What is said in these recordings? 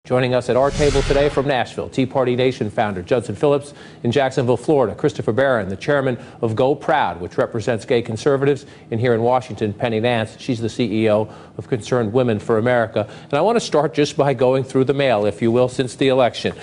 Joining us at our table today from Nashville, Tea Party Nation founder Judson Phillips, in Jacksonville, Florida, Christopher Barron, the chairman of Go Proud, which represents gay conservatives, and here in Washington, Penny Nance. She's the CEO of Concerned Women for America. And I want to start just by going through the mail, if you will, since the election.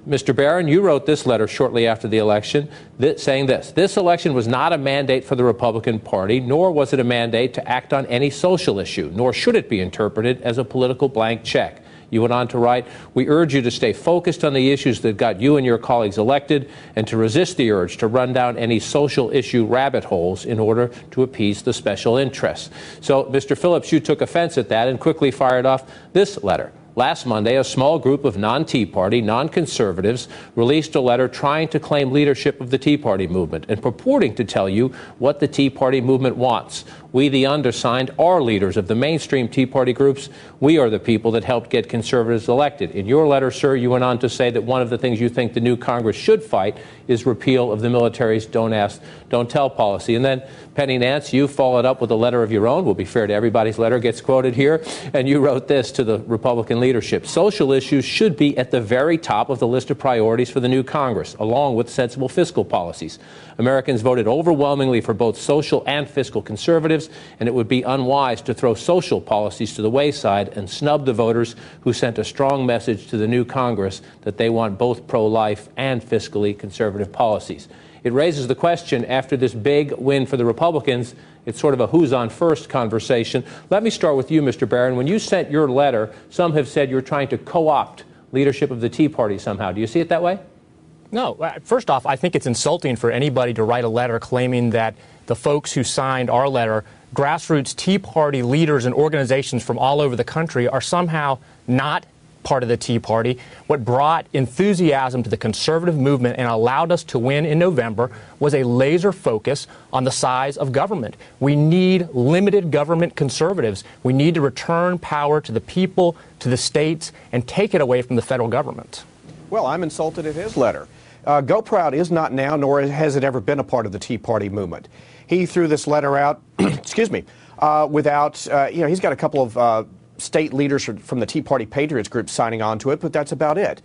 Mr. Barron, you wrote this letter shortly after the election saying this election was not a mandate for the Republican Party, nor was it a mandate to act on any social issue, nor should it be interpreted as a political blank check. You went on to write, we urge you to stay focused on the issues that got you and your colleagues elected and to resist the urge to run down any social issue rabbit holes in order to appease the special interests. So, Mr. Phillips, you took offense at that and quickly fired off this letter. Last Monday, a small group of non-Tea Party, non-conservatives released a letter trying to claim leadership of the Tea Party movement and purporting to tell you what the Tea Party movement wants. We, the undersigned, are leaders of the mainstream Tea Party groups. We are the people that helped get conservatives elected. In your letter, sir, you went on to say that one of the things you think the new Congress should fight is repeal of the military's don't ask, don't tell policy. And then, Penny Nance, you followed up with a letter of your own. We'll be fair to everybody's letter gets quoted here. And you wrote this to the Republican leadership. Social issues should be at the very top of the list of priorities for the new Congress, along with sensible fiscal policies. Americans voted overwhelmingly for both social and fiscal conservatives, and it would be unwise to throw social policies to the wayside and snub the voters who sent a strong message to the new Congress that they want both pro-life and fiscally conservative policies. It raises the question, after this big win for the Republicans, it's sort of a who's on first conversation. Let me start with you, Mr. Barron. When you sent your letter, some have said you're trying to co-opt leadership of the Tea Party somehow. Do you see it that way? No. First off, I think it's insulting for anybody to write a letter claiming that the folks who signed our letter, grassroots Tea Party leaders and organizations from all over the country, are somehow not part of the Tea Party. What brought enthusiasm to the conservative movement and allowed us to win in November was a laser focus on the size of government. We need limited government conservatives. We need to return power to the people, to the states, and take it away from the federal government. Well, I'm insulted at his letter. Go Proud is not now, nor has it ever been a part of the Tea Party movement. He threw this letter out, excuse me, without, he's got a couple of state leaders from the Tea Party Patriots group signing on to it, but that's about it.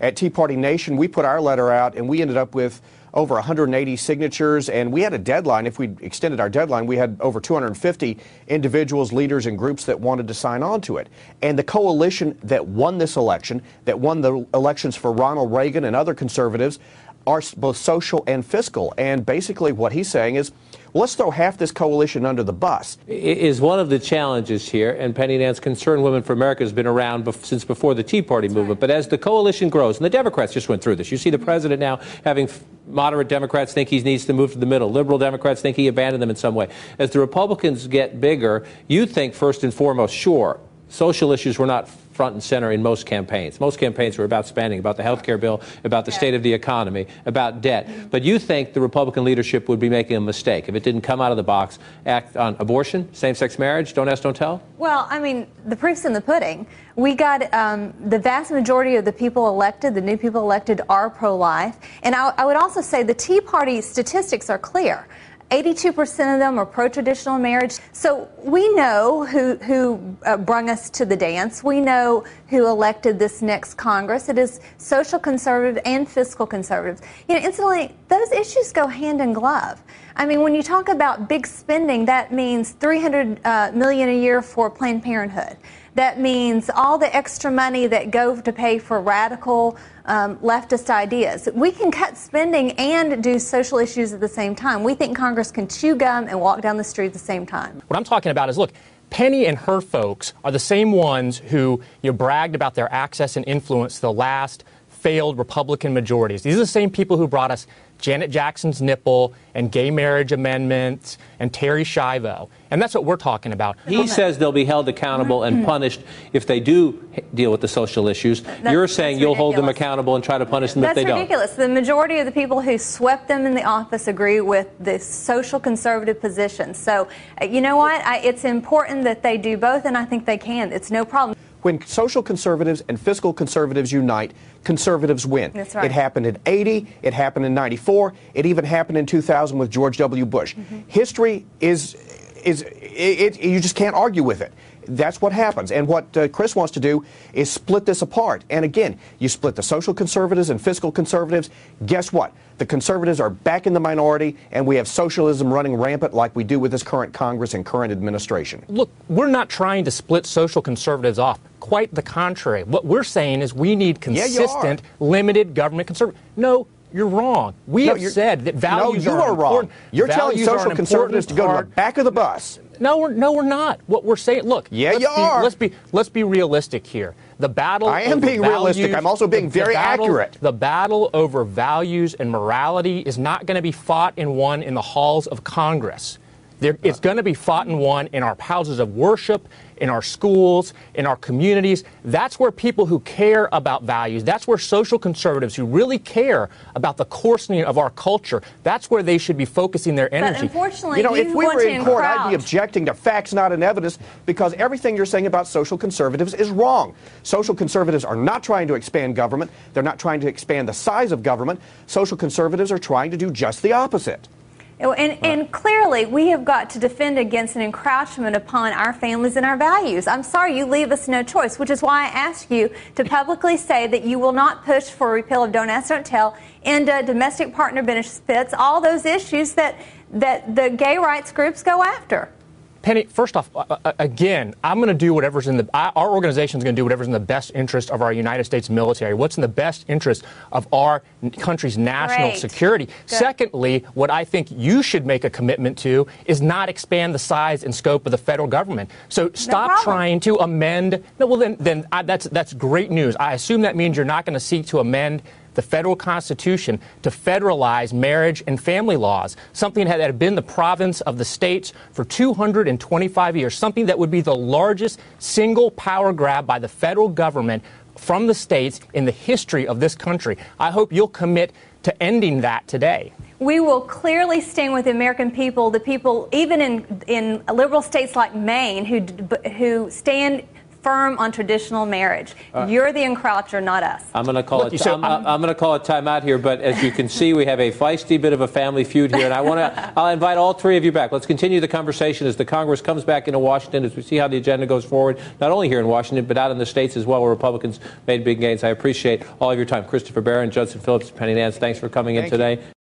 At Tea Party Nation, we put our letter out, and we ended up with over 180 signatures, and we had a deadline. If we extended our deadline, we had over 250 individuals, leaders, and groups that wanted to sign on to it. And the coalition that won this election, that won the elections for Ronald Reagan and other conservatives, are both social and fiscal. And basically what he's saying is, well, let's throw half this coalition under the bus. Is one of the challenges here, and Penny Nance, Concerned Women for America has been around since before the Tea Party movement, but as the coalition grows, and the Democrats just went through this, you see the president now having moderate Democrats think he needs to move to the middle, liberal Democrats think he abandoned them in some way. As the Republicans get bigger, you think first and foremost, sure, social issues were not front and center in most campaigns. Most campaigns were about spending, about the health care bill, about the state of the economy, about debt. But you think the Republican leadership would be making a mistake if it didn't come out of the box, act on abortion, same-sex marriage, don't ask, don't tell? Well, I mean, the proof's in the pudding. We got the vast majority of the people elected, the new people elected, are pro-life. And I would also say the Tea Party statistics are clear. 82% of them are pro-traditional marriage. So we know who brung us to the dance. We know who elected this next Congress. It is social conservative and fiscal conservatives. You know, incidentally, those issues go hand in glove. I mean, when you talk about big spending, that means $300 million a year for Planned Parenthood. That means all the extra money that go to pay for radical leftist ideas. We can cut spending and do social issues at the same time. We think Congress can chew gum and walk down the street at the same time. What I'm talking about is, look, Penny and her folks are the same ones who bragged about their access and influence to the last failed Republican majorities. These are the same people who brought us Janet Jackson's nipple and gay marriage amendments and Terry Schiavo. And that's what we're talking about. He says they'll be held accountable and punished if they do deal with the social issues. You're saying you'll hold them accountable and try to punish them if they don't. That's ridiculous. The majority of the people who swept them in the office agree with the social conservative position. So, you know what? It's important that they do both, and I think they can. It's no problem. When social conservatives and fiscal conservatives unite, conservatives win. That's right. It happened in 80, it happened in 94, it even happened in 2000 with George W. Bush. History you just can't argue with it. That's what happens. And what Chris wants to do is split this apart. And again, you split the social conservatives and fiscal conservatives. Guess what? The conservatives are back in the minority, and we have socialism running rampant like we do with this current Congress and current administration. Look, we're not trying to split social conservatives off. Quite the contrary. What we're saying is we need consistent, limited government conservative. No, you're wrong. We have said that values are important. Wrong. You're telling social conservatives to go to the back of the bus. No, we're not. What we're saying, look. Yeah, you are. Let's be realistic here. The battle. I am being realistic. I'm also being very accurate. The battle over values and morality is not going to be fought and won in the halls of Congress. It's going to be fought and won in our houses of worship, in our schools, in our communities. That's where people who care about values, that's where social conservatives who really care about the coarsening of our culture, that's where they should be focusing their energy. But unfortunately, if we were in court, I'd be objecting to facts, not in evidence, because everything you're saying about social conservatives is wrong. Social conservatives are not trying to expand government. They're not trying to expand the size of government. Social conservatives are trying to do just the opposite. And clearly, we have got to defend against an encroachment upon our families and our values. I'm sorry, you leave us no choice, which is why I ask you to publicly say that you will not push for repeal of Don't Ask, Don't Tell, INDA, domestic partner benefits, all those issues that the gay rights groups go after. Penny, first off, again, I'm going to do whatever's our organization is going to do whatever's in the best interest of our United States military, what's in the best interest of our country's national security. Good. Secondly, what I think you should make a commitment to is not expand the size and scope of the federal government. So stop trying to amend. No, well, then that's great news. I assume that means you're not going to seek to amend the federal Constitution to federalize marriage and family laws, something that had been the province of the states for 225 years, something that would be the largest single power grab by the federal government from the states in the history of this country. I hope you'll commit to ending that today. We will clearly stand with the American people, the people even in liberal states like Maine who stand firm on traditional marriage. You're the encroacher, not us. I'm going to call it. I'm going to call it timeout here. But as you can see, we have a feisty bit of a family feud here, and I'll invite all three of you back. Let's continue the conversation as the Congress comes back into Washington, as we see how the agenda goes forward, not only here in Washington but out in the states as well, where Republicans made big gains. I appreciate all of your time, Christopher Barron, Judson Phillips, Penny Nance. Thanks for coming in today.